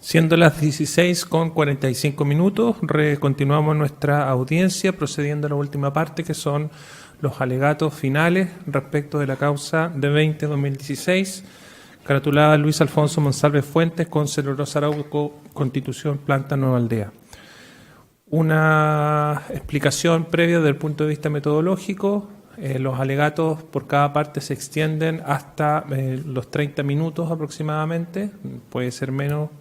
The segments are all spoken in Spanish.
Siendo las 16:45, continuamos nuestra audiencia procediendo a la última parte, que son los alegatos finales respecto de la causa de 20-2016, caratulada Luis Alfonso Monsalve Fuentes con Celulosa Arauco, Constitución, Planta Nueva Aldea. Una explicación previa desde el punto de vista metodológico. Los alegatos por cada parte se extienden hasta los 30 minutos aproximadamente, puede ser menos,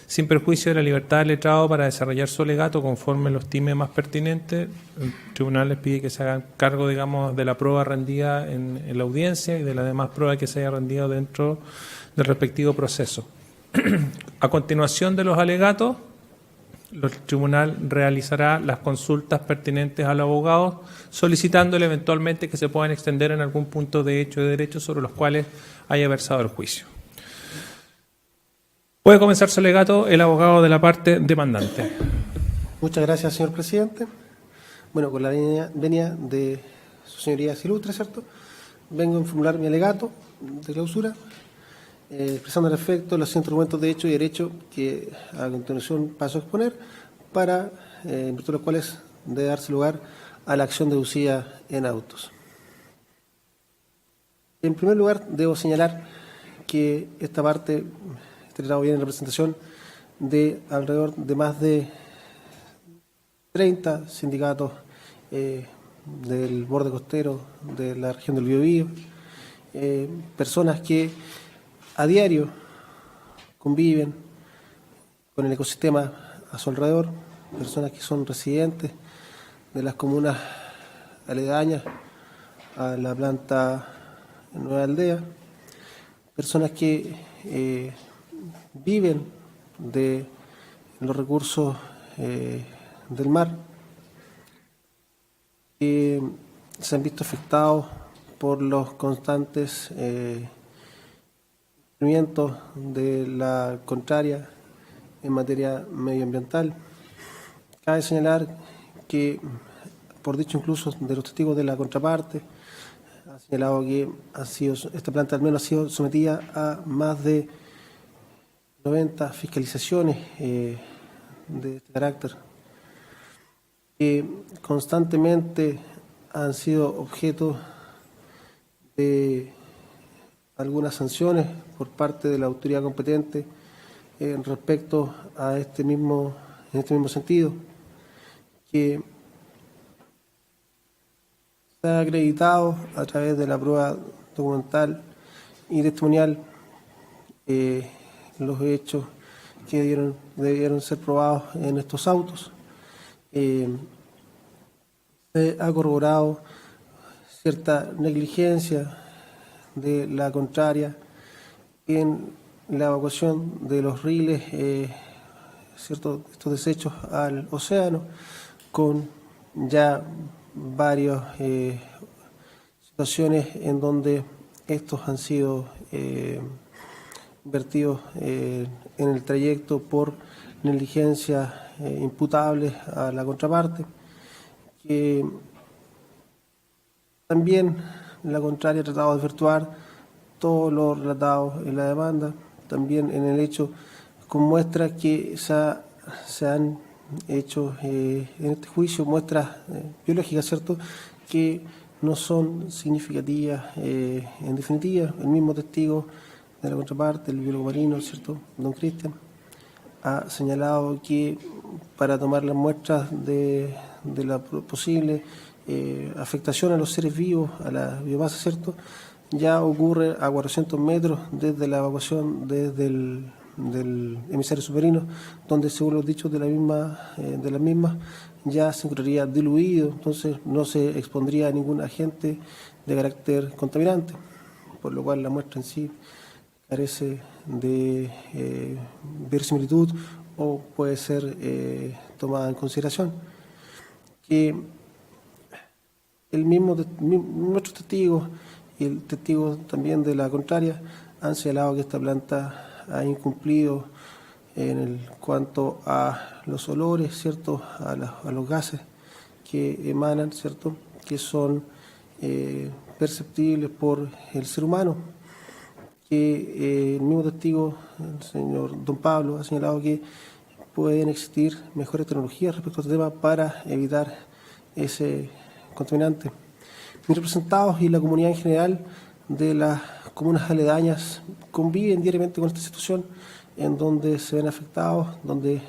sin perjuicio de la libertad del letrado para desarrollar su alegato conforme lo estime más pertinente. El tribunal les pide que se hagan cargo, digamos, de la prueba rendida en la audiencia y de la demás prueba que se haya rendido dentro del respectivo proceso. A continuación de los alegatos, el tribunal realizará las consultas pertinentes al abogado, solicitándole eventualmente que se puedan extender en algún punto de hecho y de derecho sobre los cuales haya versado el juicio. Puede comenzar su alegato el abogado de la parte demandante. Muchas gracias, señor presidente. Bueno, con la venia de su señoría ilustre, ¿cierto? Vengo a formular mi alegato de clausura, expresando al efecto los siguientes argumentos de hecho y derecho que a continuación paso a exponer, para, en virtud de los cuales debe darse lugar a la acción deducida en autos. En primer lugar, debo señalar que esta parte, este tratado viene en representación de alrededor de más de 30 sindicatos del borde costero de la región del Biobío, personas que a diario conviven con el ecosistema a su alrededor, personas que son residentes de las comunas aledañas a la planta Nueva Aldea, personas que viven de los recursos del mar, que se han visto afectados por los constantes movimientos de la contraria en materia medioambiental. Cabe señalar que, por dicho incluso de los testigos de la contraparte, ha señalado que esta planta al menos ha sido sometida a más de 90 fiscalizaciones de este carácter, que constantemente han sido objeto de algunas sanciones por parte de la autoridad competente respecto a en este mismo sentido, que se ha acreditado a través de la prueba documental y testimonial los hechos que debieron ser probados en estos autos. Se ha corroborado cierta negligencia de la contraria en la evacuación de los riles, estos desechos al océano, con ya varias situaciones en donde estos han sido vertidos en el trayecto por negligencias imputables a la contraparte, que también la contraria ha tratado de desvirtuar todo lo relatado en la demanda, también en el hecho, con muestras que se han hecho en este juicio, muestras biológicas, ¿cierto?, que no son significativas. En definitiva, el mismo testigo de la contraparte, el biólogo marino, ¿cierto?, don Cristian, ha señalado que para tomar las muestras de la posible afectación a los seres vivos, a la biomasa, ¿cierto?, ya ocurre a 400 metros desde la evacuación del emisario submarino, donde, según los dichos de las mismas, ya se encontraría diluido, entonces no se expondría a ningún agente de carácter contaminante, por lo cual la muestra en sí carece de verosimilitud o puede ser tomada en consideración. Que nuestros testigos y el testigo también de la contraria han señalado que esta planta ha incumplido en cuanto a los olores, ¿cierto?, a los gases que emanan, ¿cierto?, que son perceptibles por el ser humano, que el mismo testigo, el señor Don Pablo, ha señalado que pueden existir mejores tecnologías respecto a este tema para evitar ese contaminante. Mis representados y la comunidad en general de las comunas aledañas conviven diariamente con esta situación, en donde se ven afectados, donde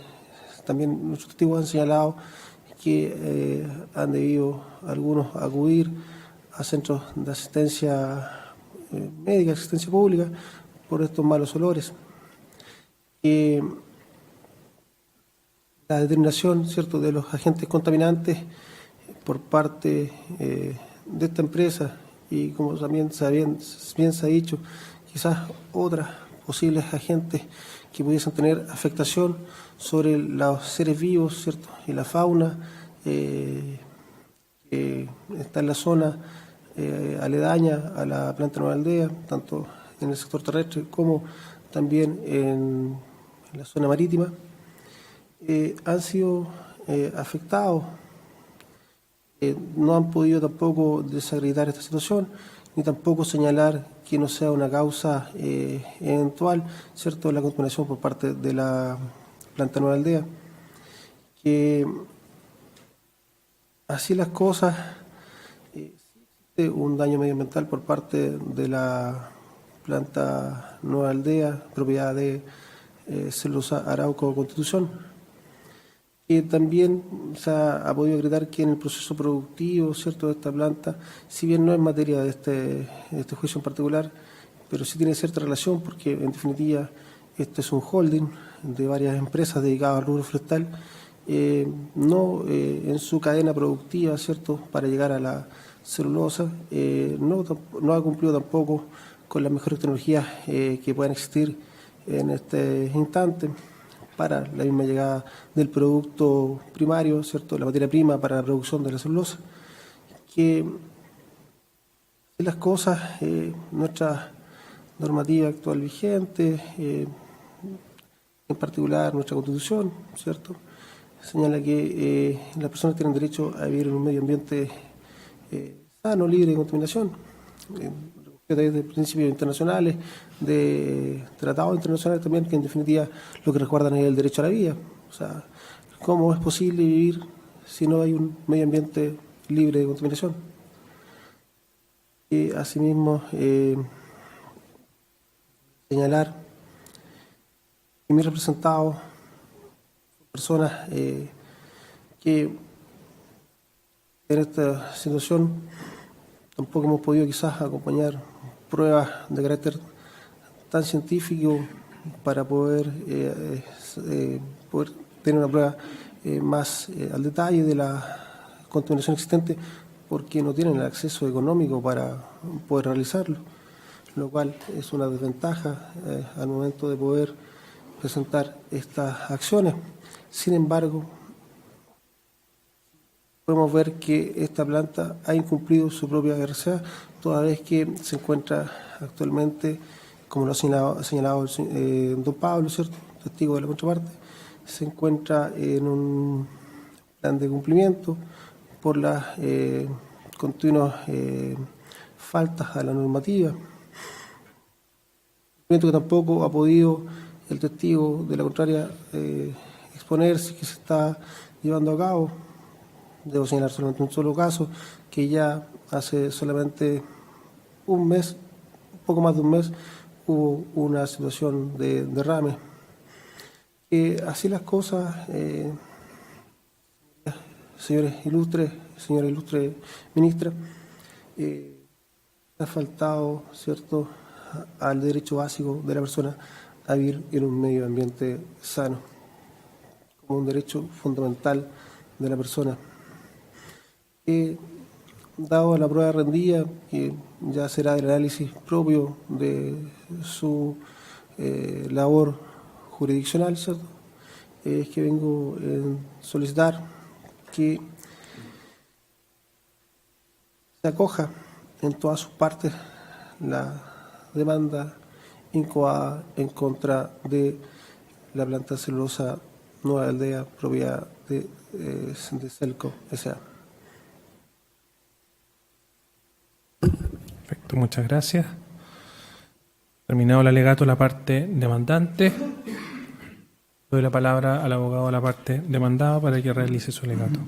también nuestros testigos han señalado que han debido algunos acudir a centros de asistencia médica, asistencia pública, por estos malos olores. La determinación, ¿cierto?, de los agentes contaminantes por parte de esta empresa y, como también bien se ha dicho, quizás otras posibles agentes que pudiesen tener afectación sobre los seres vivos, ¿cierto?, y la fauna que está en la zona aledaña a la planta Nueva Aldea, tanto en el sector terrestre como también en la zona marítima, han sido afectados. No han podido tampoco desacreditar esta situación, ni tampoco señalar que no sea una causa eventual, ¿cierto?, la contaminación por parte de la planta Nueva Aldea. Que así las cosas, sí existe un daño medioambiental por parte de la planta Nueva Aldea, propiedad de Celulosa Arauco Constitución. También se ha podido acreditar que en el proceso productivo, ¿cierto?, de esta planta, si bien no es materia de este juicio en particular, pero sí tiene cierta relación porque, en definitiva, este es un holding de varias empresas dedicadas al rubro forestal, no en su cadena productiva, ¿cierto?, para llegar a la celulosa, no ha cumplido tampoco con las mejores tecnologías que puedan existir en este instante para la misma llegada del producto primario, ¿cierto?, la materia prima para la producción de la celulosa. Que las cosas, nuestra normativa actual vigente, en particular nuestra Constitución, ¿cierto?, señala que las personas tienen derecho a vivir en un medio ambiente sano, libre de contaminación, de principios internacionales, de tratados internacionales también, que en definitiva lo que resguardan es el derecho a la vida. O sea, ¿cómo es posible vivir si no hay un medio ambiente libre de contaminación? Y asimismo, señalar que mis representados son personas que en esta situación tampoco hemos podido quizás acompañar pruebas de carácter tan científico para poder tener una prueba más al detalle de la contaminación existente, porque no tienen el acceso económico para poder realizarlo, lo cual es una desventaja al momento de poder presentar estas acciones. Sin embargo, podemos ver que esta planta ha incumplido su propia RCA, toda vez que se encuentra actualmente, como lo ha señalado don Pablo, ¿cierto?, testigo de la contraparte, se encuentra en un plan de cumplimiento por las continuas faltas a la normativa. Que tampoco ha podido el testigo de la contraria exponer si que se está llevando a cabo. Debo señalar solamente un solo caso, que ya hace solamente un mes, poco más de un mes, hubo una situación de derrame. Así las cosas, señora ilustre ministra, ha faltado, ¿cierto?, al derecho básico de la persona a vivir en un medio ambiente sano, como un derecho fundamental de la persona. Dado la prueba rendida, que ya será el análisis propio de su labor jurisdiccional, ¿cierto?, es que vengo a solicitar que se acoja en todas sus partes la demanda incoada en contra de la planta celulosa Nueva Aldea, propiedad de Celco S.A. Perfecto, muchas gracias. Terminado el alegato, la parte demandante. Doy la palabra al abogado de la parte demandada para que realice su alegato.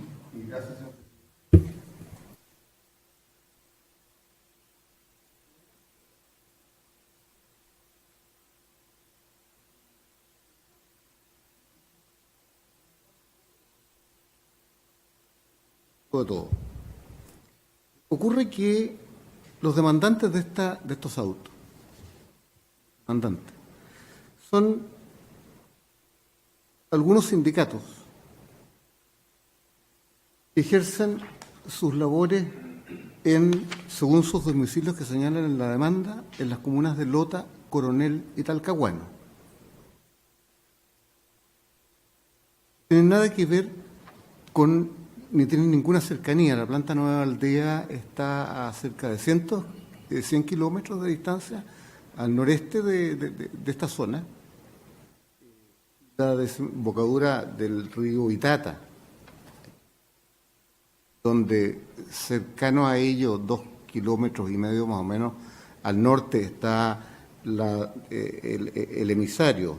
De todo. Ocurre que los demandantes de estos autos, son algunos sindicatos que ejercen sus labores según sus domicilios que señalan en la demanda, en las comunas de Lota, Coronel y Talcahuano. No tienen nada que ver ni tienen ninguna cercanía. La planta Nueva Aldea está a cerca de 100 kilómetros de distancia al noreste de esta zona, la desembocadura del río Itata, donde cercano a ello, 2,5 kilómetros más o menos, al norte está el emisario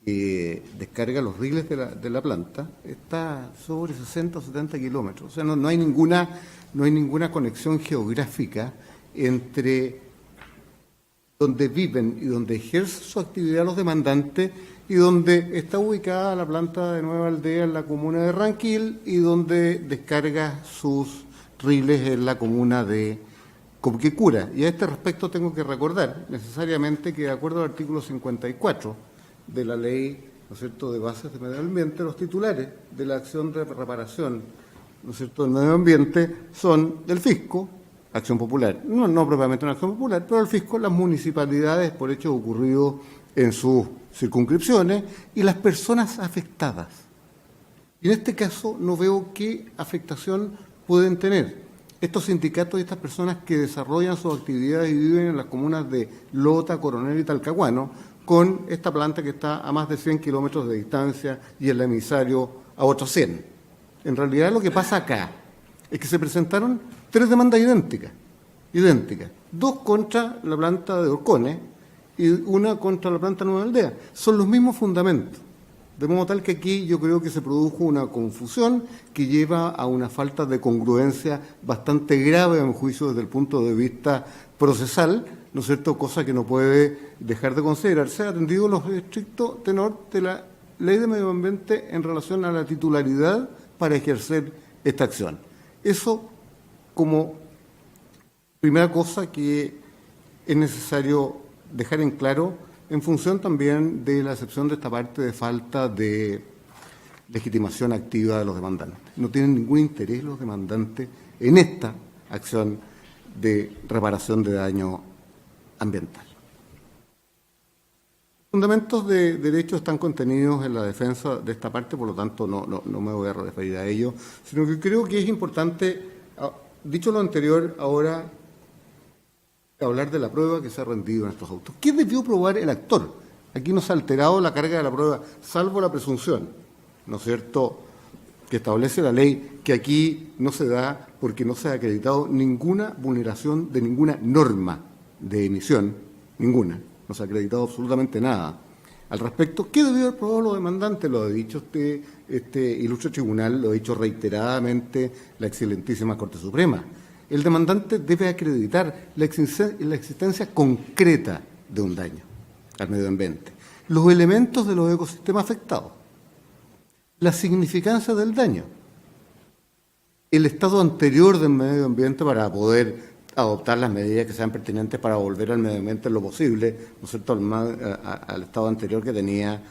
que descarga los riles de la planta, está sobre 60 o 70 kilómetros. O sea, no hay ninguna conexión geográfica entre donde viven y donde ejercen su actividad los demandantes y donde está ubicada la planta de Nueva Aldea en la comuna de Ranquil y donde descarga sus riles en la comuna de Copquecura. Y a este respecto tengo que recordar necesariamente que de acuerdo al artículo 54 de la Ley, ¿no es cierto?, de bases de medio ambiente, los titulares de la acción de reparación, ¿no es cierto?, del medio ambiente son el fisco, acción popular, no propiamente una acción popular, pero el fisco, las municipalidades por hechos ocurridos en sus circunscripciones y las personas afectadas. Y en este caso no veo qué afectación pueden tener estos sindicatos y estas personas que desarrollan sus actividades y viven en las comunas de Lota, Coronel y Talcahuano, con esta planta que está a más de 100 kilómetros de distancia y el emisario a otros 100. En realidad lo que pasa acá es que se presentaron 3 demandas idénticas, 2 contra la planta de Orcones y una contra la planta Nueva Aldea. Son los mismos fundamentos, de modo tal que aquí yo creo que se produjo una confusión que lleva a una falta de congruencia bastante grave, a mi juicio, desde el punto de vista procesal, ¿no es cierto?, cosa que no puede dejar de considerarse, atendido los estrictos tenor de la Ley de Medio Ambiente en relación a la titularidad para ejercer esta acción. Eso como primera cosa que es necesario dejar en claro, en función también de la excepción de esta parte de falta de legitimación activa de los demandantes. No tienen ningún interés los demandantes en esta acción de reparación de daño ambiental. Los fundamentos de derecho están contenidos en la defensa de esta parte, por lo tanto no me voy a referir a ello, sino que creo que es importante, dicho lo anterior, ahora hablar de la prueba que se ha rendido en estos autos. ¿Qué debió probar el actor? Aquí no se ha alterado la carga de la prueba, salvo la presunción, ¿no es cierto?, que establece la ley, que aquí no se da porque no se ha acreditado ninguna vulneración de ninguna norma de emisión, ninguna, no se ha acreditado absolutamente nada. Al respecto, ¿qué debió haber probado los demandantes? Lo ha dicho este ilustre tribunal, lo ha dicho reiteradamente la excelentísima Corte Suprema. El demandante debe acreditar la existencia concreta de un daño al medio ambiente, los elementos de los ecosistemas afectados, la significancia del daño, el estado anterior del medio ambiente para poder adoptar las medidas que sean pertinentes para volver al medio ambiente en lo posible, ¿no es cierto?, al estado anterior que tenía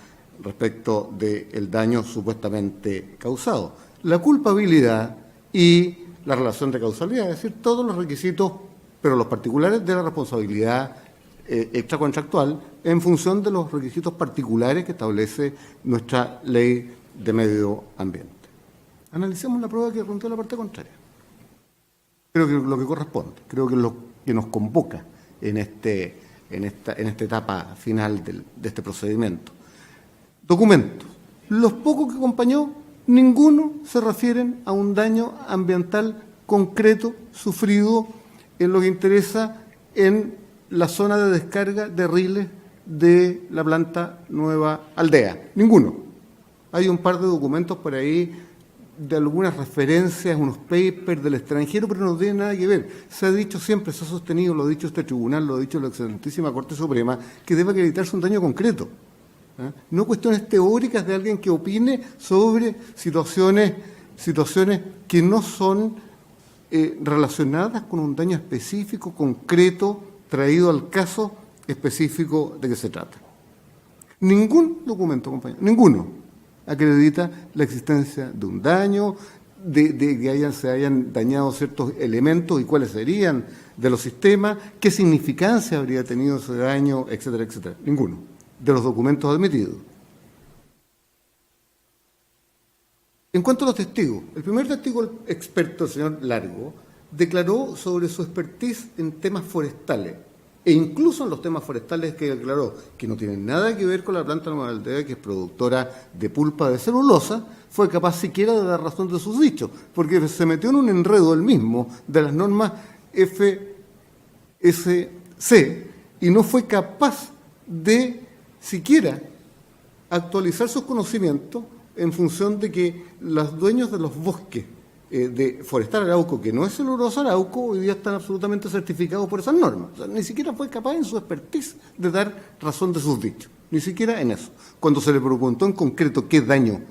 respecto del daño supuestamente causado. La culpabilidad y la relación de causalidad, es decir, todos los requisitos, pero los particulares de la responsabilidad extracontractual en función de los requisitos particulares que establece nuestra ley de medio ambiente. Analicemos la prueba que apuntó la parte contraria. Creo que es lo que corresponde, creo que es lo que nos convoca en esta etapa final de este procedimiento. Documentos. Los pocos que acompañó, ninguno se refieren a un daño ambiental concreto sufrido en lo que interesa en la zona de descarga de riles de la planta Nueva Aldea. Ninguno. Hay un par de documentos por ahí de algunas referencias, unos papers del extranjero, pero no tiene nada que ver. Se ha dicho siempre, se ha sostenido, lo ha dicho este tribunal, lo ha dicho la excelentísima Corte Suprema, que debe acreditarse un daño concreto. No cuestiones teóricas de alguien que opine sobre situaciones que no son relacionadas con un daño específico, concreto, traído al caso específico de que se trata. Ningún documento, compañero, ninguno, acredita la existencia de un daño, de que se hayan dañado ciertos elementos y cuáles serían de los sistemas, qué significancia habría tenido ese daño, etcétera, etcétera. Ninguno de los documentos admitidos. En cuanto a los testigos, el primer testigo, el experto, el señor Largo, declaró sobre su expertise en temas forestales, e incluso en los temas forestales que declaró que no tienen nada que ver con la planta Nueva Aldea, que es productora de pulpa de celulosa, fue capaz siquiera de dar razón de sus dichos, porque se metió en un enredo él mismo de las normas FSC y no fue capaz de siquiera actualizar sus conocimientos en función de que los dueños de los bosques de Forestal Arauco, que no es Celulosa Arauco, hoy día están absolutamente certificados por esas normas. O sea, ni siquiera fue capaz en su expertise de dar razón de sus dichos, ni siquiera en eso. Cuando se le preguntó en concreto qué daño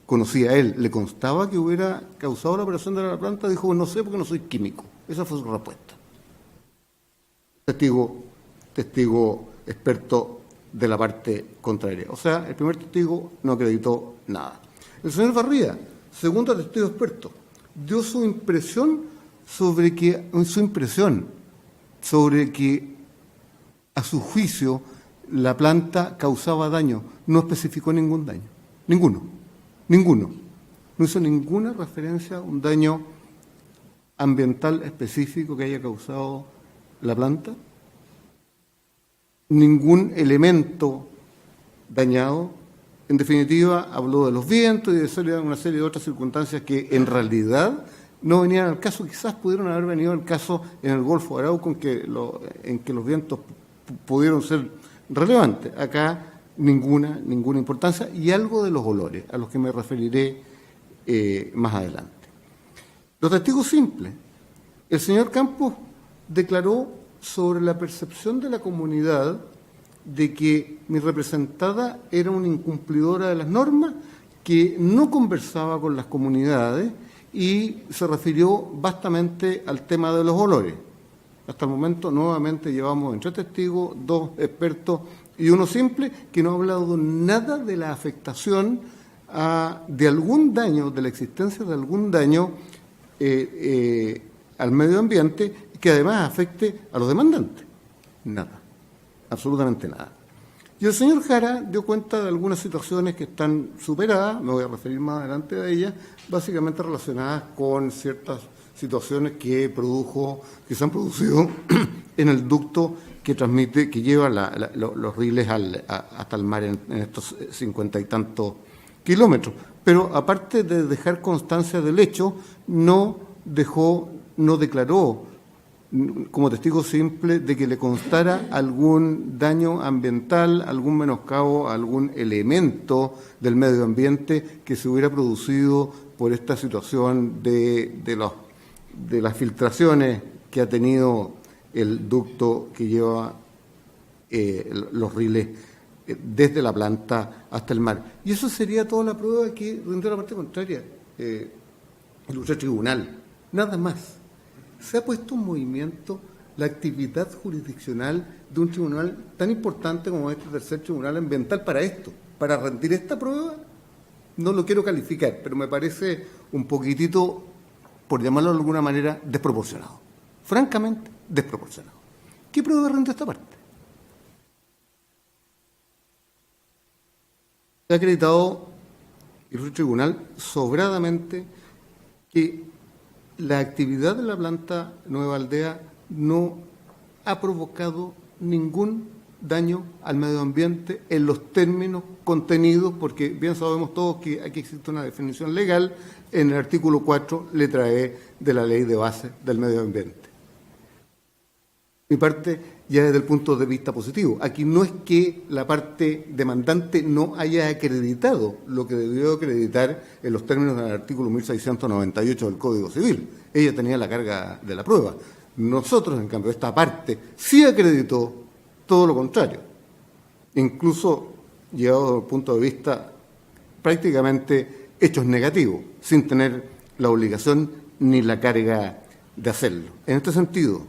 conocía él, le constaba que hubiera causado la operación de la planta, dijo, no sé porque no soy químico. Esa fue su respuesta. Testigo experto de la parte contraria. O sea, el primer testigo no acreditó nada. El señor Barría, segundo testigo experto, dio su impresión sobre que, a su juicio, la planta causaba daño. No especificó ningún daño. Ninguno. No hizo ninguna referencia a un daño ambiental específico que haya causado la planta. Ningún elemento dañado. En definitiva, habló de los vientos y de una serie de otras circunstancias que en realidad no venían al caso, quizás pudieron haber venido al caso en el Golfo de Arauco, en que los vientos pudieron ser relevantes. Acá ninguna importancia, y algo de los olores, a los que me referiré más adelante. Los testigos simples. El señor Campos declaró sobre la percepción de la comunidad de que mi representada era una incumplidora de las normas, que no conversaba con las comunidades y se refirió vastamente al tema de los olores. Hasta el momento nuevamente llevamos entre testigos, 2 expertos y 1 simple, que no ha hablado nada de la afectación de algún daño, de la existencia de algún daño al medio ambiente, que además afecte a los demandantes. Nada, absolutamente nada. Y el señor Jara dio cuenta de algunas situaciones que están superadas, me voy a referir más adelante a ellas, básicamente relacionadas con ciertas situaciones que se han producido en el ducto que lleva los riles hasta el mar en estos 50 y tantos kilómetros. Pero aparte de dejar constancia del hecho, no declaró como testigo simple de que le constara algún daño ambiental, algún menoscabo, algún elemento del medio ambiente que se hubiera producido por esta situación de las filtraciones que ha tenido el ducto que lleva los riles desde la planta hasta el mar. Y eso sería toda la prueba que rindió la parte contraria, el ilustre tribunal. Nada más. Se ha puesto en movimiento la actividad jurisdiccional de un tribunal tan importante como este tercer tribunal ambiental para esto, para rendir esta prueba. No lo quiero calificar, pero me parece un poquitito, por llamarlo de alguna manera, desproporcionado. Francamente, desproporcionado. ¿Qué prueba rinde esta parte? Se ha acreditado el tribunal sobradamente que la actividad de la planta Nueva Aldea no ha provocado ningún daño al medio ambiente en los términos contenidos, porque bien sabemos todos que aquí existe una definición legal en el artículo 4, letra E, de la Ley de Base del Medio Ambiente. Mi parte ya desde el punto de vista positivo. Aquí no es que la parte demandante no haya acreditado lo que debió acreditar en los términos del artículo 1698 del Código Civil. Ella tenía la carga de la prueba. Nosotros, en cambio, esta parte sí acreditó todo lo contrario. Incluso llegado desde el punto de vista prácticamente hechos negativos, sin tener la obligación ni la carga de hacerlo. En este sentido,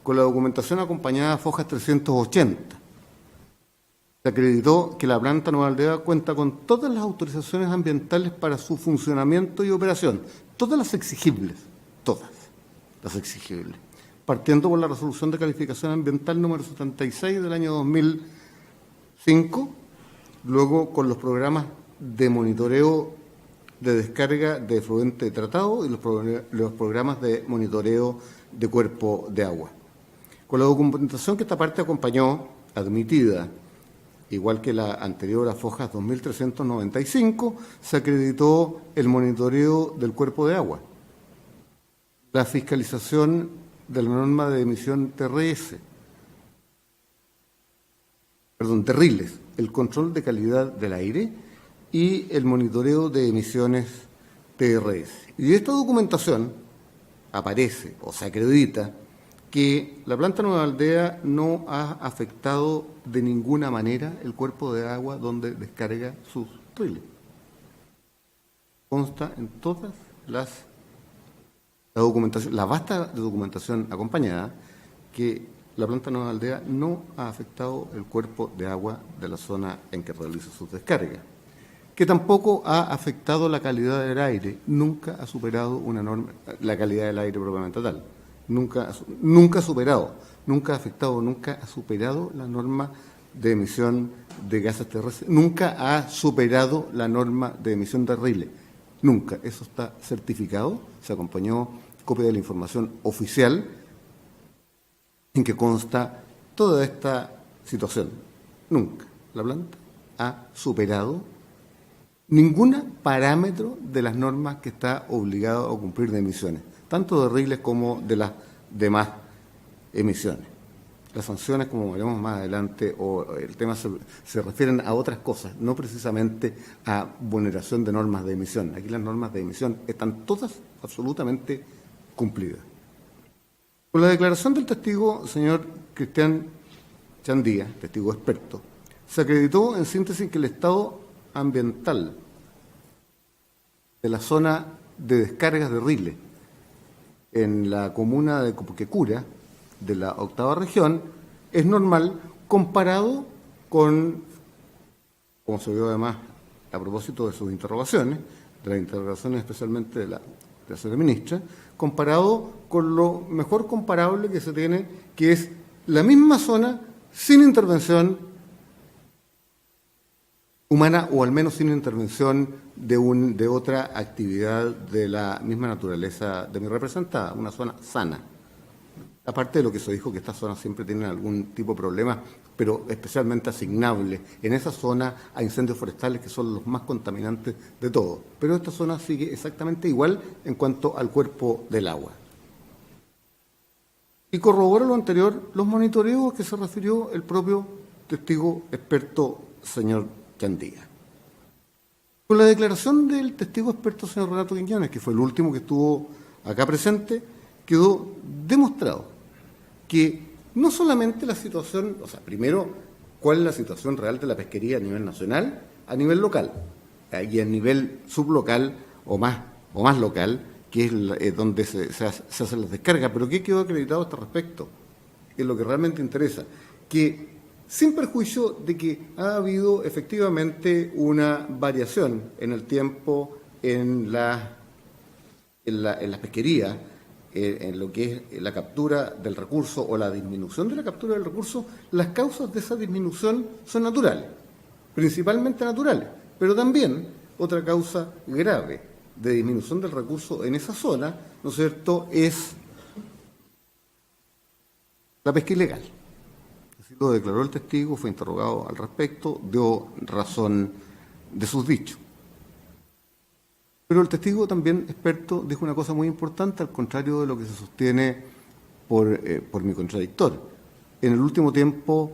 con la documentación acompañada a Fojas 380, se acreditó que la planta Nueva Aldea cuenta con todas las autorizaciones ambientales para su funcionamiento y operación, todas las exigibles, partiendo por la resolución de calificación ambiental número 76 del año 2005, luego con los programas de monitoreo de descarga de efluente tratado y los programas de monitoreo de cuerpo de agua. Con la documentación que esta parte acompañó, admitida, igual que la anterior a Fojas 2395, se acreditó el monitoreo del cuerpo de agua, la fiscalización de la norma de emisión TRS, terribles, el control de calidad del aire y el monitoreo de emisiones TRS. Y de esta documentación aparece o se acredita que la planta Nueva Aldea no ha afectado de ninguna manera el cuerpo de agua donde descarga sus riles. Consta en todas la documentación, la vasta documentación acompañada, que la planta Nueva Aldea no ha afectado el cuerpo de agua de la zona en que realiza sus descargas, que tampoco ha afectado la calidad del aire, nunca ha superado una norma, la calidad del aire propiamente tal, nunca ha superado, nunca ha afectado, nunca ha superado la norma de emisión de gases terrestres, nunca ha superado la norma de emisión de riles, nunca, eso está certificado, se acompañó copia de la información oficial en que consta toda esta situación. Nunca la planta ha superado ningún parámetro de las normas que está obligado a cumplir de emisiones, tanto de riles como de las demás emisiones. Las sanciones, como veremos más adelante, o el tema se refieren a otras cosas, no precisamente a vulneración de normas de emisión. Aquí las normas de emisión están todas absolutamente cumplidas. Con la declaración del testigo, señor Cristian Chandía, testigo experto, se acreditó en síntesis que el estado ambiental de la zona de descargas de riles en la comuna de Copuquecura, de la 8ª región, es normal comparado con, como se vio además a propósito de sus interrogaciones, de las interrogaciones especialmente de la señora ministra, comparado con lo mejor comparable que se tiene, que es la misma zona sin intervención humana, o al menos sin intervención de otra actividad de la misma naturaleza de mi representada, una zona sana. Aparte de lo que se dijo, que estas zonas siempre tienen algún tipo de problema, pero especialmente asignable en esa zona a incendios forestales, que son los más contaminantes de todo. Pero esta zona sigue exactamente igual en cuanto al cuerpo del agua. Y corrobora lo anterior los monitoreos que se refirió el propio testigo experto, señor Chandía. Con la declaración del testigo experto, señor Renato Quiñones, que fue el último que estuvo acá presente, quedó demostrado que no solamente la situación, o sea, primero, cuál es la situación real de la pesquería a nivel nacional, a nivel local, y a nivel sublocal o más local, que es donde se hacen las descargas. Pero ¿qué quedó acreditado a este respecto? Es lo que realmente interesa, que sin perjuicio de que ha habido efectivamente una variación en el tiempo en la pesquería, en lo que es la captura del recurso o la disminución de la captura del recurso, las causas de esa disminución son naturales, principalmente naturales, pero también otra causa grave de disminución del recurso en esa zona, ¿no es cierto?, es la pesca ilegal. Así lo declaró el testigo, fue interrogado al respecto, dio razón de sus dichos. Pero el testigo también experto dijo una cosa muy importante, al contrario de lo que se sostiene por mi contradictor. en el último tiempo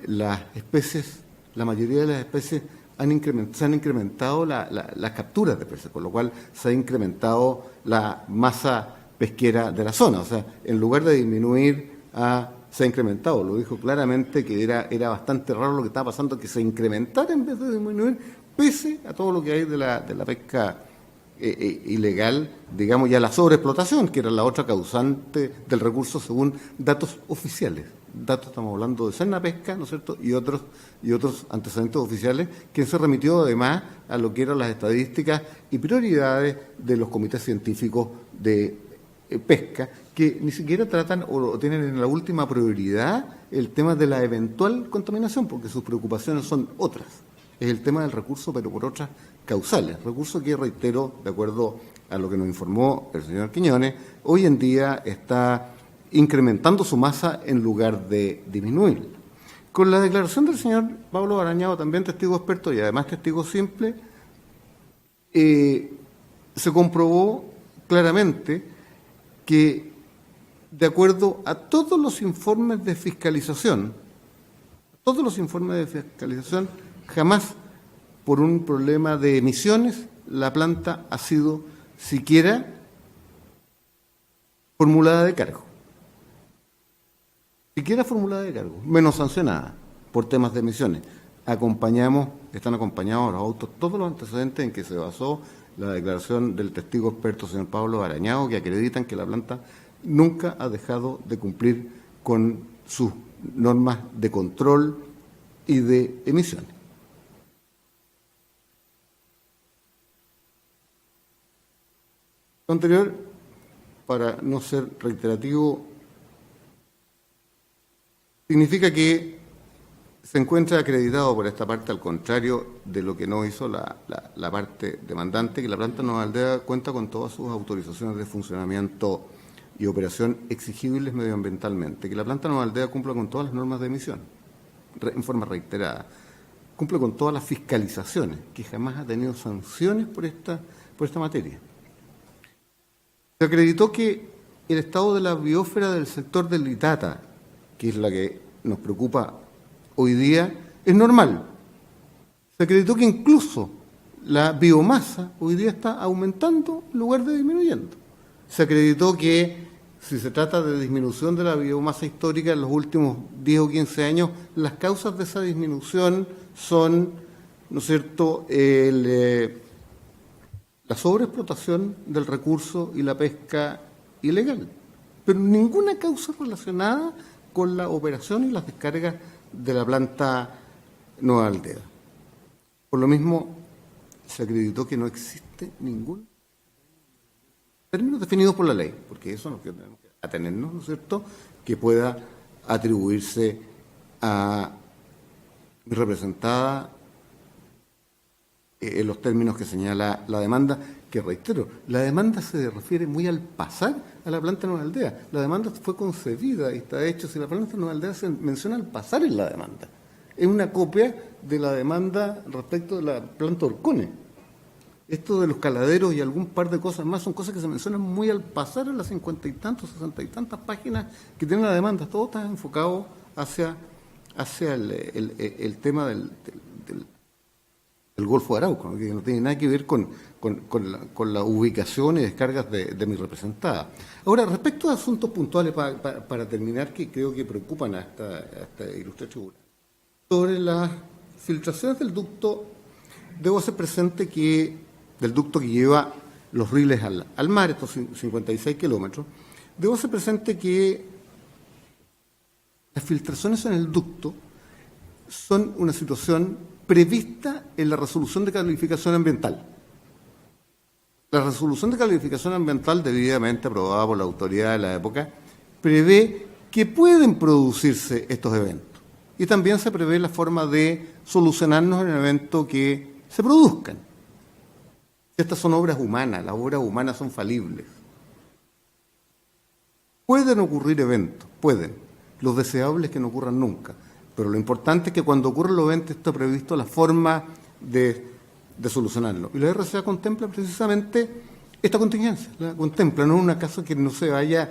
las especies, la mayoría de las especies se han incrementado las capturas de peces, con lo cual se ha incrementado la masa pesquera de la zona. O sea, en lugar de disminuir, se ha incrementado. Lo dijo claramente que era bastante raro lo que estaba pasando, que se incrementara en vez de disminuir, pese a todo lo que hay de la pesca ilegal, digamos, ya la sobreexplotación, que era la otra causante del recurso según datos oficiales. Datos, estamos hablando de Serna Pesca, ¿no es cierto?, y otros antecedentes oficiales, que se remitió además a lo que eran las estadísticas y prioridades de los comités científicos de pesca, que ni siquiera tratan o tienen en la última prioridad el tema de la eventual contaminación, porque sus preocupaciones son otras. Es el tema del recurso, pero por otras causales. Recurso que, reitero, de acuerdo a lo que nos informó el señor Quiñones, hoy en día está incrementando su masa en lugar de disminuir. Con la declaración del señor Pablo Barañao, también testigo experto y además testigo simple, se comprobó claramente que, de acuerdo a todos los informes de fiscalización, jamás por un problema de emisiones la planta ha sido siquiera formulada de cargo. Menos sancionada por temas de emisiones. Están acompañados los autos todos los antecedentes en que se basó la declaración del testigo experto señor Pablo Barañao, que acreditan que la planta nunca ha dejado de cumplir con sus normas de control y de emisiones. Lo anterior, para no ser reiterativo, significa que se encuentra acreditado por esta parte, al contrario de lo que no hizo la parte demandante, que la planta Nueva Aldea cuenta con todas sus autorizaciones de funcionamiento y operación exigibles medioambientalmente, que la planta Nueva Aldea cumple con todas las normas de emisión, en forma reiterada, cumple con todas las fiscalizaciones, que jamás ha tenido sanciones por esta materia. Se acreditó que el estado de la biosfera del sector del Itata, que es la que nos preocupa hoy día, es normal. Se acreditó que incluso la biomasa hoy día está aumentando en lugar de disminuyendo. Se acreditó que si se trata de disminución de la biomasa histórica en los últimos 10 o 15 años, las causas de esa disminución son, ¿no es cierto?, la sobreexplotación del recurso y la pesca ilegal, pero ninguna causa relacionada con la operación y las descargas de la planta Nueva Aldea. Por lo mismo, se acreditó que no existe ningún término definido por la ley, porque eso nos tenemos que atenernos, ¿no es cierto?, que pueda atribuirse a mi representada en los términos que señala la demanda, que reitero, la demanda se refiere muy al pasar a la planta Nueva Aldea. La demanda fue concebida y está hecha, si la planta Nueva Aldea se menciona al pasar en la demanda. Es una copia de la demanda respecto de la planta Orcone. Esto de los caladeros y algún par de cosas más son cosas que se mencionan muy al pasar en las 50 y tantos, 60 y tantas páginas que tiene la demanda. Todo está enfocado hacia el tema del Golfo de Arauco, ¿no?, que no tiene nada que ver con la ubicación y descargas de mi representada. Ahora, respecto a asuntos puntuales, para terminar, que creo que preocupan a esta ilustre tribuna, sobre las filtraciones del ducto, debo hacer presente que del ducto que lleva los riles al mar, estos 56 kilómetros, debo hacer presente que las filtraciones en el ducto son una situación prevista en la resolución de calificación ambiental. La resolución de calificación ambiental, debidamente aprobada por la autoridad de la época, prevé que pueden producirse estos eventos. Y también se prevé la forma de solucionarnos en el evento que se produzcan. Estas son obras humanas, las obras humanas son falibles. Pueden ocurrir eventos, pueden. Lo deseable es que no ocurran nunca. Pero lo importante es que cuando ocurre el evento esté previsto la forma de solucionarlo. Y la RCA contempla precisamente esta contingencia, la contempla, no es un caso que no se haya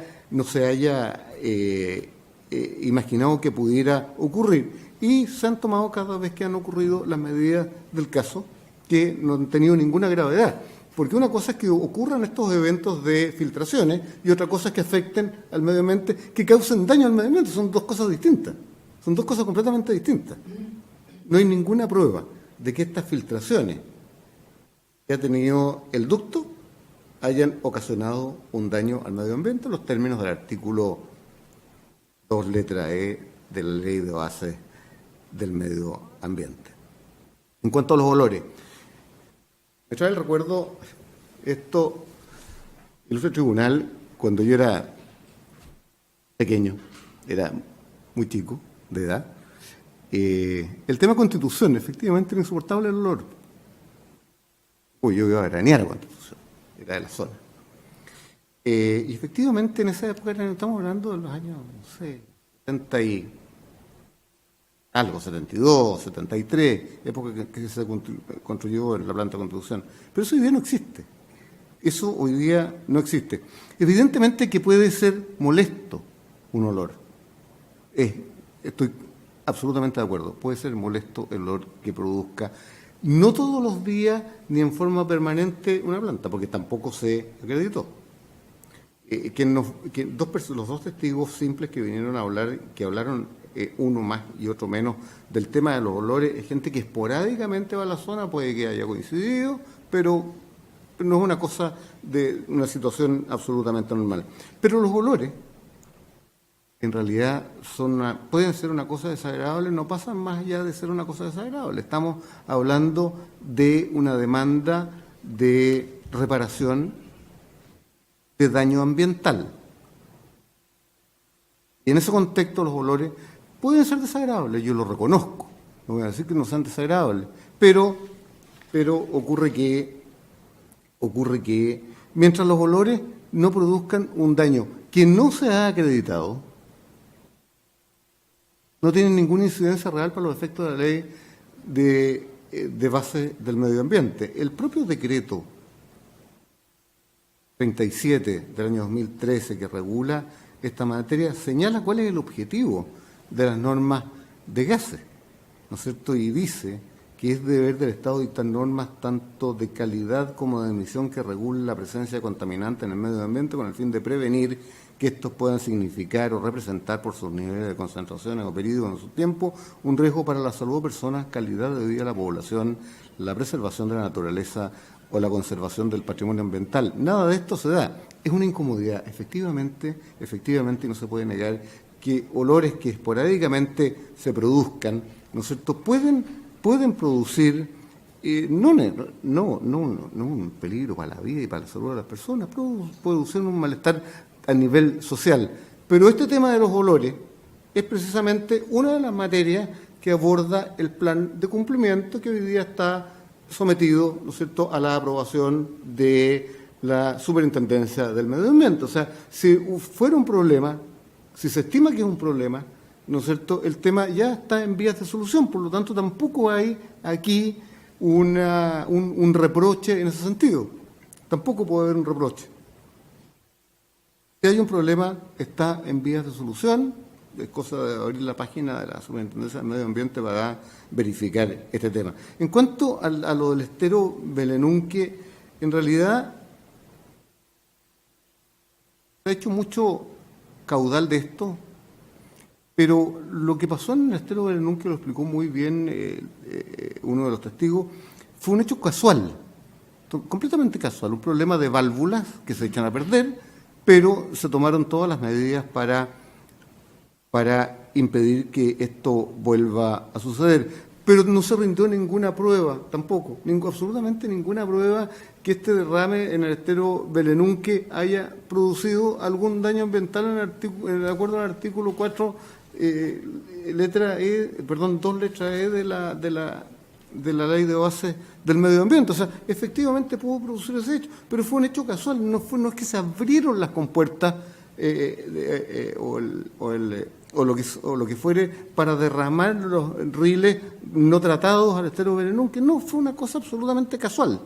imaginado que pudiera ocurrir. Y se han tomado cada vez que han ocurrido las medidas del caso, que no han tenido ninguna gravedad. Porque una cosa es que ocurran estos eventos de filtraciones y otra cosa es que afecten al medio ambiente, que causen daño al medio ambiente. Son dos cosas distintas. Son dos cosas completamente distintas. No hay ninguna prueba de que estas filtraciones que ha tenido el ducto hayan ocasionado un daño al medio ambiente en los términos del artículo 2, letra E de la Ley de Bases del Medio Ambiente. En cuanto a los olores, me trae el recuerdo esto, el otro tribunal, cuando yo era pequeño, era muy chico de edad, el tema Constitución, efectivamente era insoportable el olor. Uy, yo iba a veranear a Constitución, era de la zona. Y efectivamente en esa época estamos hablando de los años, no sé, 70 y algo, 72, 73, época que se construyó en la planta de Constitución. Pero eso hoy día no existe. Eso hoy día no existe. Evidentemente que puede ser molesto un olor. Estoy absolutamente de acuerdo. Puede ser molesto el olor que produzca, no todos los días ni en forma permanente, una planta, porque tampoco se acreditó. Los dos testigos simples que vinieron a hablar, que hablaron uno más y otro menos del tema de los olores, es gente que esporádicamente va a la zona, puede que haya coincidido, pero no es una cosa de una situación absolutamente normal. Pero los olores, en realidad, pueden ser una cosa desagradable, no pasan más allá de ser una cosa desagradable. Estamos hablando de una demanda de reparación de daño ambiental. Y en ese contexto los olores pueden ser desagradables, yo lo reconozco, no voy a decir que no sean desagradables, pero ocurre que mientras los olores no produzcan un daño que no se ha acreditado, no tienen ninguna incidencia real para los efectos de la ley de base del medio ambiente. El propio decreto 37 del año 2013 que regula esta materia señala cuál es el objetivo de las normas de gases, ¿no es cierto? Y dice que es deber del Estado dictar normas tanto de calidad como de emisión que regulen la presencia de contaminantes en el medio ambiente con el fin de prevenir que estos puedan significar o representar por sus niveles de concentraciones o periodos en su tiempo un riesgo para la salud de personas, calidad de vida de la población, la preservación de la naturaleza o la conservación del patrimonio ambiental. Nada de esto se da. Es una incomodidad. Efectivamente, y no se puede negar que olores que esporádicamente se produzcan, ¿no es cierto?, pueden producir no un peligro para la vida y para la salud de las personas, puede producir un malestar a nivel social. Pero este tema de los olores es precisamente una de las materias que aborda el plan de cumplimiento que hoy día está sometido, ¿no es cierto?, a la aprobación de la Superintendencia del Medio Ambiente. O sea, si fuera un problema, si se estima que es un problema, ¿no es cierto?, el tema ya está en vías de solución, por lo tanto tampoco hay aquí un reproche en ese sentido. Tampoco puede haber un reproche. Si hay un problema, está en vías de solución, es cosa de abrir la página de la Superintendencia del Medio Ambiente para verificar este tema. En cuanto a lo del estero Belenunque, en realidad se ha hecho mucho caudal de esto, pero lo que pasó en el estero Belenunque, lo explicó muy bien uno de los testigos, fue un hecho casual, completamente casual, un problema de válvulas que se echan a perder, pero se tomaron todas las medidas para impedir que esto vuelva a suceder. Pero no se rindió ninguna prueba, tampoco, absolutamente ninguna prueba que este derrame en el estero Belenunque haya producido algún daño ambiental de acuerdo al artículo 4, letra E, perdón, 2 letras E de la Ley de Base del Medio Ambiente. O sea, efectivamente pudo producir ese hecho, pero fue un hecho casual, no es que se abrieron las compuertas o lo que fuere para derramar los riles no tratados al estero Belenunque. No, fue una cosa absolutamente casual.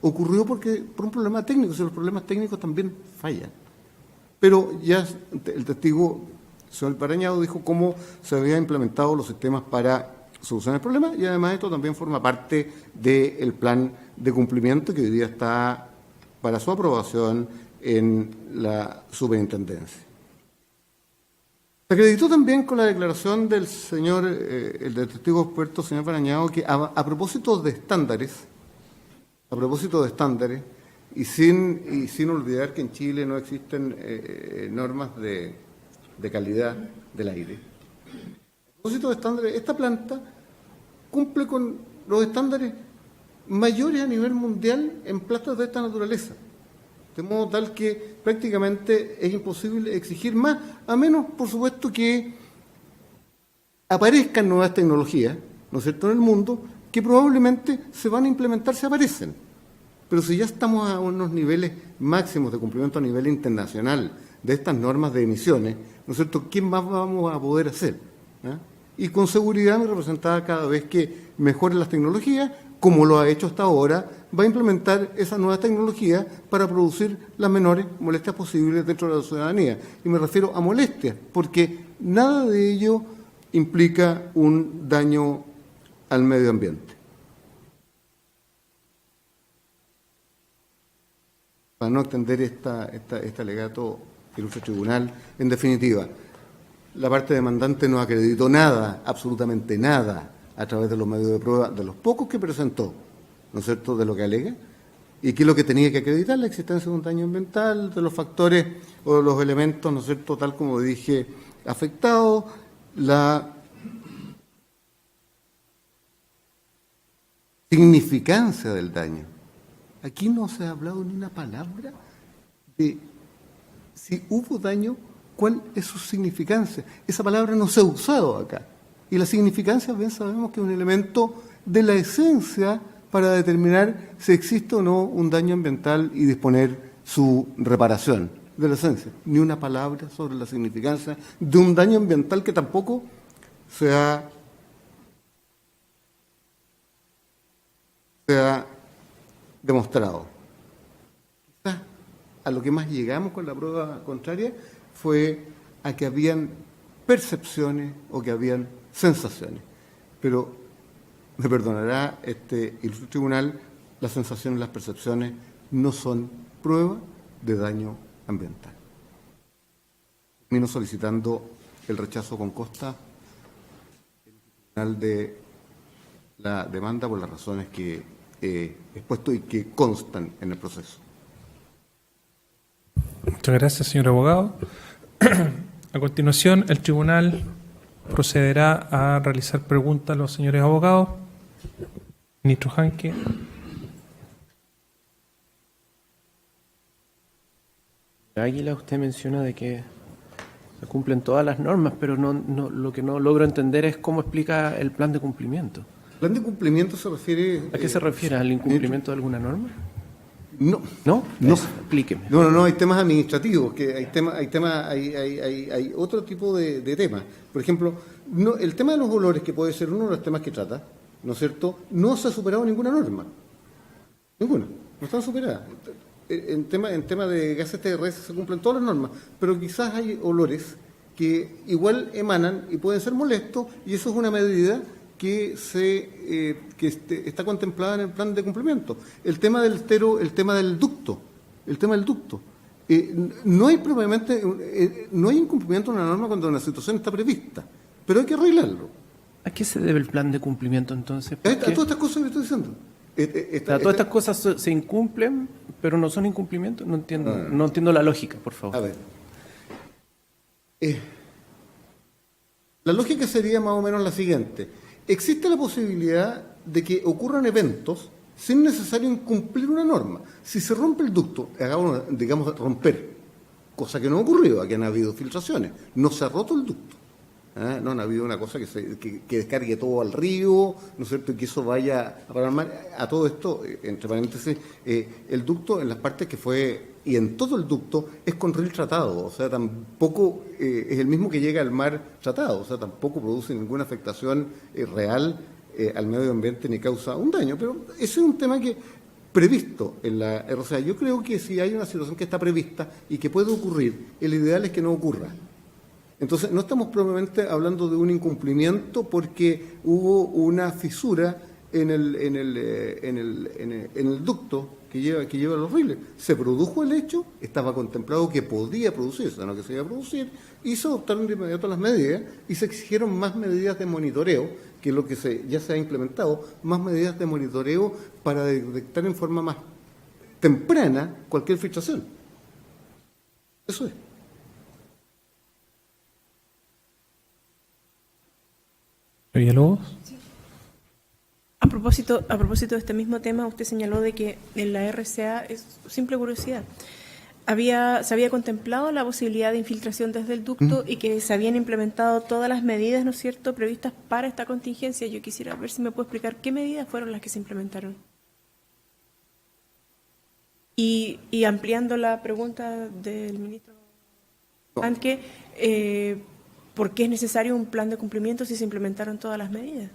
Ocurrió por un problema técnico, si los problemas técnicos también fallan. Pero ya el testigo señor Parañado dijo cómo se habían implementado los sistemas para solucionar el problema, y además esto también forma parte del plan de cumplimiento que hoy día está para su aprobación en la superintendencia. Se acreditó también con la declaración del señor, el detective experto, señor Parañado, que a propósito de estándares, y sin olvidar que en Chile no existen normas de calidad del aire. A propósito de estándares, esta planta cumple con los estándares mayores a nivel mundial en plantas de esta naturaleza, de modo tal que prácticamente es imposible exigir más, a menos, por supuesto, que aparezcan nuevas tecnologías, ¿no es cierto?, en el mundo, que probablemente se van a implementar si aparecen. Pero si ya estamos a unos niveles máximos de cumplimiento a nivel internacional de estas normas de emisiones, ¿no es cierto?, ¿qué más vamos a poder hacer? Y con seguridad mi representada, cada vez que mejoren las tecnologías, como lo ha hecho hasta ahora, va a implementar esas nuevas tecnologías para producir las menores molestias posibles dentro de la ciudadanía. Y me refiero a molestias, porque nada de ello implica un daño al medio ambiente. Para no extender este alegato, ilustre tribunal, en definitiva, la parte demandante no acreditó nada, absolutamente nada, a través de los medios de prueba, de los pocos que presentó, ¿no es cierto?, de lo que alega, y que es lo que tenía que acreditar: la existencia de un daño ambiental, de los factores o de los elementos, ¿no es cierto?, tal como dije, afectados, la significancia del daño. Aquí no se ha hablado ni una palabra de si hubo daño, cuál es su significancia. Esa palabra no se ha usado acá. Y la significancia, bien sabemos que es un elemento de la esencia para determinar si existe o no un daño ambiental y disponer su reparación, de la esencia. Ni una palabra sobre la significancia de un daño ambiental que tampoco se ha demostrado. Quizás a lo que más llegamos con la prueba contraria fue a que habían percepciones o que habían sensaciones. Pero, me perdonará ilustre tribunal, las sensaciones y las percepciones no son prueba de daño ambiental. Termino solicitando el rechazo con costa de la demanda por las razones que he expuesto y que constan en el proceso. Muchas gracias, señor abogado. A continuación, el tribunal procederá a realizar preguntas a los señores abogados. Ministro Janque. Águila, usted menciona de que se cumplen todas las normas, pero lo que no logro entender es cómo explica el plan de cumplimiento. ¿El plan de cumplimiento se refiere? ¿A qué se refiere? ¿Al incumplimiento de alguna norma? No. ¿No? No. Explíqueme. No, hay temas administrativos, que hay otro tipo de temas. Por ejemplo, el tema de los olores, que puede ser uno de los temas que trata, ¿no es cierto?, no se ha superado ninguna norma. Ninguna. No están superadas. En tema de gases TRS se cumplen todas las normas, pero quizás hay olores que igual emanan y pueden ser molestos, y eso es una medida que está contemplada en el plan de cumplimiento. El tema del ducto. No hay propiamente, no hay incumplimiento de una norma cuando una situación está prevista, pero hay que arreglarlo. ¿A qué se debe el plan de cumplimiento entonces? A todas estas cosas que estoy diciendo. Todas estas cosas se incumplen, pero no son incumplimientos. No entiendo la lógica, por favor. A ver. La lógica sería más o menos la siguiente. Existe la posibilidad de que ocurran eventos sin necesario incumplir una norma. Si se rompe el ducto, digamos romper, cosa que no ha ocurrido, aquí han habido filtraciones, no se ha roto el ducto. No han habido una cosa que descargue todo al río, ¿no es cierto?, y que eso vaya a parar mal. A todo esto, entre paréntesis, el ducto en las partes que fue, y en todo el ducto, es con riel tratado, o sea, tampoco es el mismo que llega al mar tratado, o sea, tampoco produce ninguna afectación real al medio ambiente ni causa un daño. Pero ese es un tema que previsto en la RCA. Yo creo que si hay una situación que está prevista y que puede ocurrir, el ideal es que no ocurra. Entonces, no estamos probablemente hablando de un incumplimiento porque hubo una fisura en el ducto que lleva los riles. Se produjo el hecho, estaba contemplado que podía producirse, no que se iba a producir, y se adoptaron de inmediato las medidas y se exigieron más medidas de monitoreo, que es lo que ya se ha implementado, más medidas de monitoreo para detectar en forma más temprana cualquier filtración. Eso es. Villalobos. A propósito de este mismo tema, usted señaló de que en la RCA, es simple curiosidad, se había contemplado la posibilidad de infiltración desde el ducto y que se habían implementado todas las medidas, ¿no es cierto?, previstas para esta contingencia. Yo quisiera ver si me puede explicar qué medidas fueron las que se implementaron. Y ampliando la pregunta del ministro Anque, ¿por qué es necesario un plan de cumplimiento si se implementaron todas las medidas?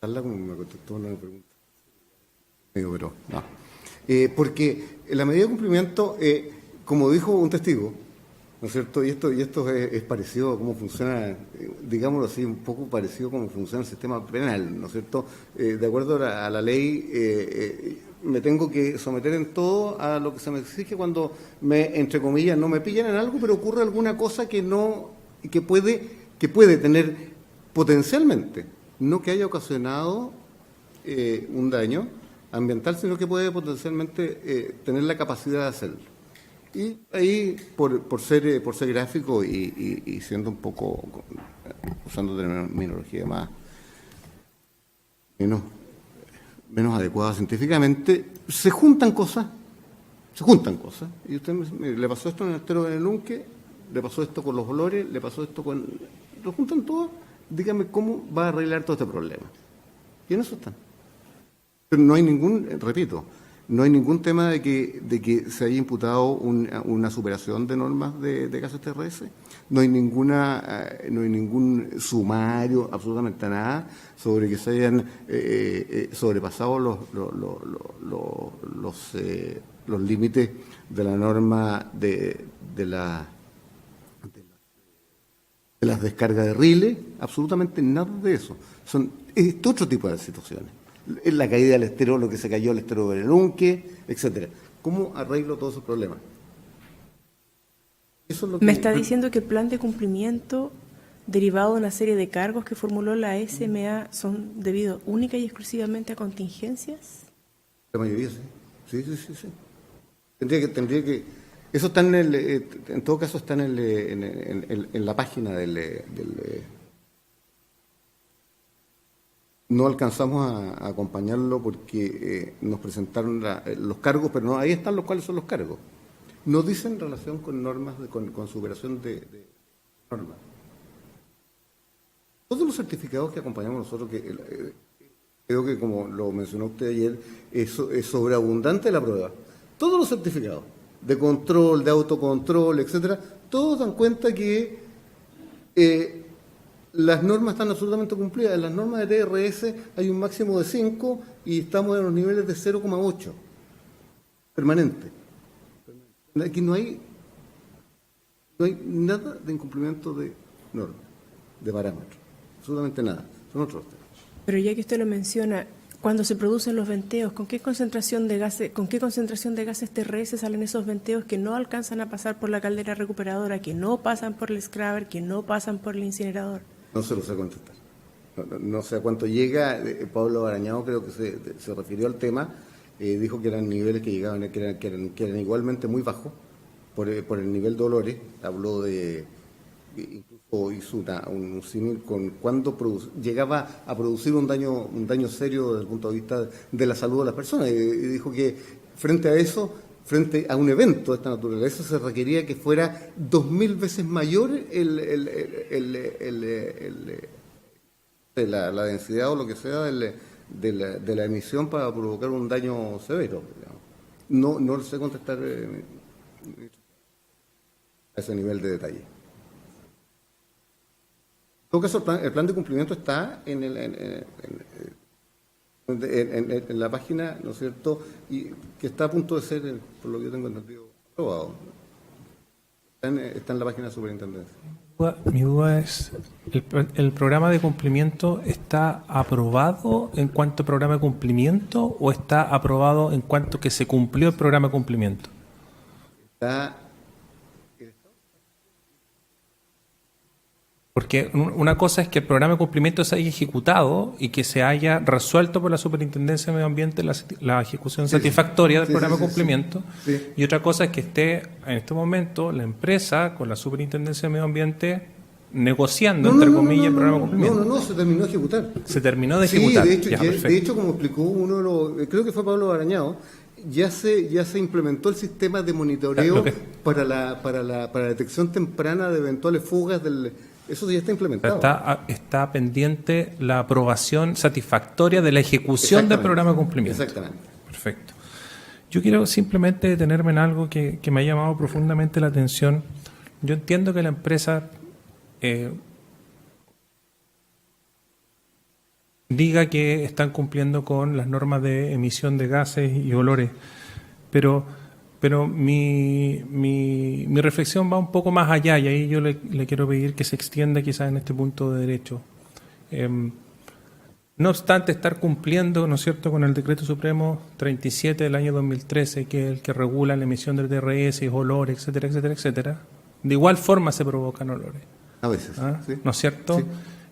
Como me contestó una pregunta. Pero no. Porque la medida de cumplimiento, como dijo un testigo, ¿no es cierto? Y esto es parecido a cómo funciona, digámoslo así, un poco parecido a cómo funciona el sistema penal, ¿no es cierto? De acuerdo a la ley, me tengo que someter en todo a lo que se me exige cuando entre comillas, no me pillan en algo, pero ocurre alguna cosa que puede tener potencialmente, no que haya ocasionado un daño ambiental, sino que puede potencialmente tener la capacidad de hacerlo. Y ahí, por ser gráfico y siendo un poco, usando terminología menos adecuada científicamente, se juntan cosas, y usted le pasó esto en el estero de Benelunque, le pasó esto con los olores, le pasó esto lo juntan todo, dígame cómo va a arreglar todo este problema. Y en eso están. Pero no hay repito, no hay ningún tema de que se haya imputado una superación de normas de gases TRS, no hay ningún sumario, absolutamente nada, sobre que se hayan sobrepasado los límites de la norma de las descargas de riles, absolutamente nada de eso. Es otro tipo de situaciones. La caída del estero, lo que se cayó el estero de Benelunque, etcétera. ¿Cómo arreglo todos esos problemas? Eso es lo que ¿Me está diciendo que el plan de cumplimiento derivado de una serie de cargos que formuló la SMA son debidos única y exclusivamente a contingencias? La mayoría sí. Sí. Tendría que eso está en todo caso está en la página del no alcanzamos a acompañarlo porque nos presentaron los cargos, pero no, ahí están cuáles son los cargos. No dicen relación con normas, con superación de normas. Todos los certificados que acompañamos nosotros, que creo que como lo mencionó usted ayer, es sobreabundante la prueba. Todos los certificados de control, de autocontrol, etcétera, todos dan cuenta que las normas están absolutamente cumplidas. En las normas de TRS hay un máximo de 5 y estamos en los niveles de 0,8 permanente. Aquí no hay nada de incumplimiento de normas, de parámetros, absolutamente nada. Son otros temas. Pero ya que usted lo menciona, cuando se producen los venteos, ¿con qué concentración de gases TRS salen esos venteos que no alcanzan a pasar por la caldera recuperadora, que no pasan por el scrubber, que no pasan por el incinerador? No se lo sé contestar. No sé a cuánto llega. Pablo Arañado creo que se refirió al tema. Dijo que eran niveles que llegaban, que eran igualmente muy bajos por el nivel de olores. Habló de, incluso hizo un símil con cuando llegaba a producir un daño serio desde el punto de vista de la salud de las personas. Y dijo que frente a eso, frente a un evento de esta naturaleza, se requería que fuera 2000 veces mayor la densidad o lo que sea de la emisión para provocar un daño severo. Digamos. No sé contestar a ese nivel de detalle. En todo caso, el plan de cumplimiento está en la página, ¿no es cierto?, y que está a punto de ser, por lo que yo tengo entendido, aprobado. Está en la página de Superintendencia. Mi duda es, ¿el programa de cumplimiento está aprobado en cuanto a programa de cumplimiento o está aprobado en cuanto que se cumplió el programa de cumplimiento? Porque una cosa es que el programa de cumplimiento se haya ejecutado y que se haya resuelto por la Superintendencia de Medio Ambiente la ejecución satisfactoria del programa de cumplimiento. Sí. Y otra cosa es que esté en este momento la empresa con la Superintendencia de Medio Ambiente negociando, entre comillas, el programa de cumplimiento. No, se terminó de ejecutar. Se terminó de ejecutar. Sí, de hecho, como explicó uno de los, creo que fue Pablo Barañao, ya se implementó el sistema de monitoreo para la detección temprana de eventuales fugas eso ya está implementado. Está pendiente la aprobación satisfactoria de la ejecución del programa de cumplimiento. Exactamente. Perfecto. Yo quiero simplemente detenerme en algo que me ha llamado profundamente la atención. Yo entiendo que la empresa diga que están cumpliendo con las normas de emisión de gases y olores, pero mi reflexión va un poco más allá y ahí yo le quiero pedir que se extienda quizás en este punto de derecho. No obstante estar cumpliendo, ¿no es cierto?, con el Decreto Supremo 37 del año 2013, que es el que regula la emisión de TRS, olores, etcétera, etcétera, etcétera, de igual forma se provocan olores. A veces, sí. ¿No es cierto? Sí.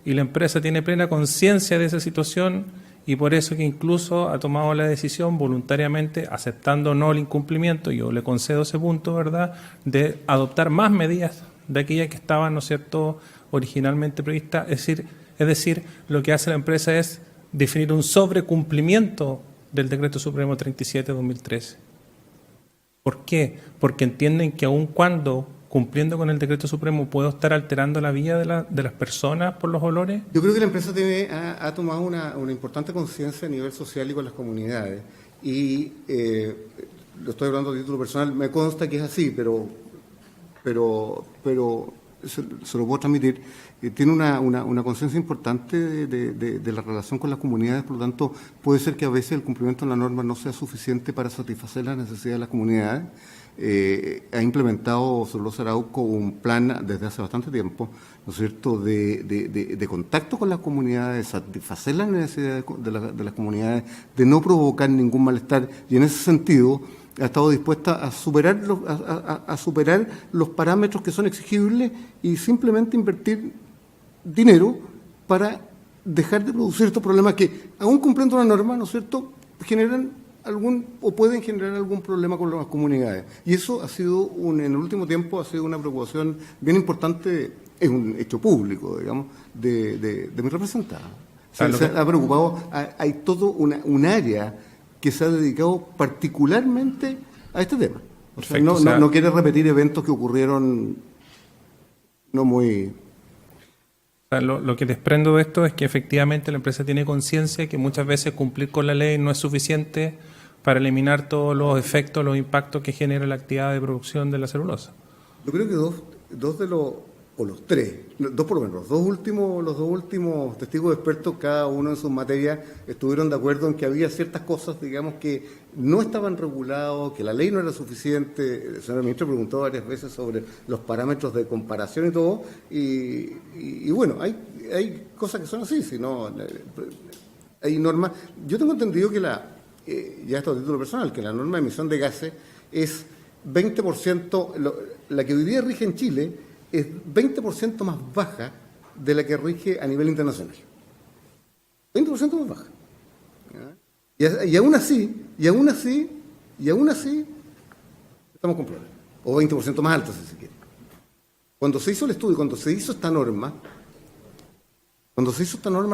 Y la empresa tiene plena conciencia de esa situación y por eso que incluso ha tomado la decisión voluntariamente, aceptando o no el incumplimiento, yo le concedo ese punto, ¿verdad?, de adoptar más medidas de aquellas que estaban, ¿no es cierto?, originalmente previstas. Es decir, lo que hace la empresa es definir un sobrecumplimiento del Decreto Supremo 37 de 2013. ¿Por qué? Porque entienden que aun cuando cumpliendo con el Decreto Supremo puedo estar alterando la vida de las personas por los olores. Yo creo que la empresa ha tomado una importante conciencia a nivel social y con las comunidades. Y lo estoy hablando a título personal, me consta que es así, pero se lo puedo transmitir. Tiene una conciencia importante de la relación con las comunidades, por lo tanto, puede ser que a veces el cumplimiento de la norma no sea suficiente para satisfacer las necesidades de las comunidades. Ha implementado Celulosa Arauco un plan desde hace bastante tiempo, ¿no es cierto?, de contacto con las comunidades, de satisfacer las necesidades de las comunidades, de no provocar ningún malestar, y en ese sentido ha estado dispuesta a superar los parámetros que son exigibles y simplemente invertir dinero para dejar de producir estos problemas que, aún cumpliendo la norma, ¿no es cierto?, generan pueden generar algún problema con las comunidades. Y eso ha sido, en el último tiempo, ha sido una preocupación bien importante, es un hecho público, digamos, de mi representada. Se ha preocupado, hay todo un área que se ha dedicado particularmente a este tema. No quiere repetir eventos que ocurrieron no muy... Lo que desprendo de esto es que efectivamente la empresa tiene conciencia que muchas veces cumplir con la ley no es suficiente para eliminar todos los efectos, los impactos que genera la actividad de producción de la celulosa. Yo creo que dos de los, o los tres, dos por lo menos, los dos últimos testigos expertos, cada uno en sus materias, estuvieron de acuerdo en que había ciertas cosas, digamos, que no estaban regulados, que la ley no era suficiente. El señor ministro preguntó varias veces sobre los parámetros de comparación y todo, y bueno, hay cosas que son así, si no, hay normas. Yo tengo entendido que ya esto a título personal, que la norma de emisión de gases es 20%, la que hoy día rige en Chile es 20% más baja de la que rige a nivel internacional. 20% más baja. Y aún así, estamos con problemas. O 20% más alta, si se quiere. Cuando se hizo el estudio, cuando se hizo esta norma,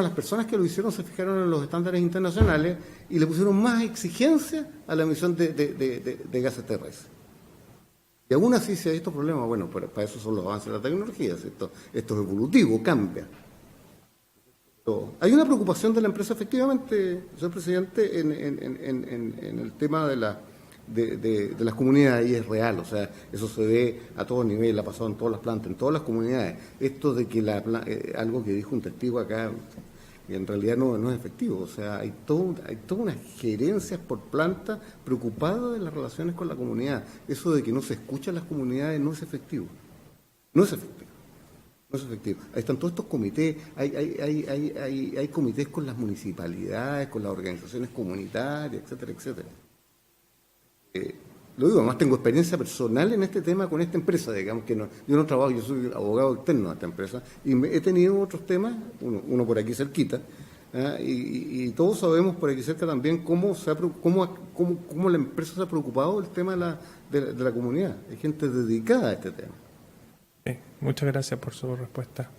las personas que lo hicieron se fijaron en los estándares internacionales y le pusieron más exigencia a la emisión de gases terrestres. Y aún así, si hay estos problemas, bueno, para eso son los avances de la tecnología, esto es evolutivo, cambia. Pero hay una preocupación de la empresa, efectivamente, señor presidente, en el tema de las comunidades, y es real, o sea, eso se ve a todo nivel, ha pasado en todas las plantas, en todas las comunidades. Esto de que algo que dijo un testigo acá, y en realidad no es efectivo. O sea, hay todas unas gerencias por planta preocupadas de las relaciones con la comunidad. Eso de que no se escuchan las comunidades no es efectivo. No es efectivo. No es efectivo. Ahí están todos estos comités, hay comités con las municipalidades, con las organizaciones comunitarias, etcétera, etcétera. Lo digo, además tengo experiencia personal en este tema con esta empresa, digamos que no, yo no trabajo, yo soy abogado externo de esta empresa, y he tenido otros temas, uno por aquí cerquita, y todos sabemos por aquí cerca también cómo la empresa se ha preocupado del tema de la comunidad. Hay gente dedicada a este tema. Sí, muchas gracias por su respuesta.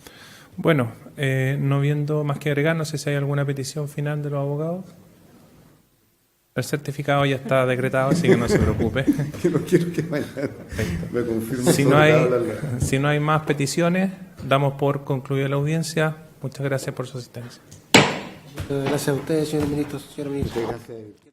Bueno, no viendo más que agregar, no sé si hay alguna petición final de los abogados. El certificado ya está decretado, así que no se preocupe. Que no quiero que mañana me confirme. Si no hay más peticiones, damos por concluida la audiencia. Muchas gracias por su asistencia. Gracias a ustedes, señor ministro. Señor ministro. Gracias.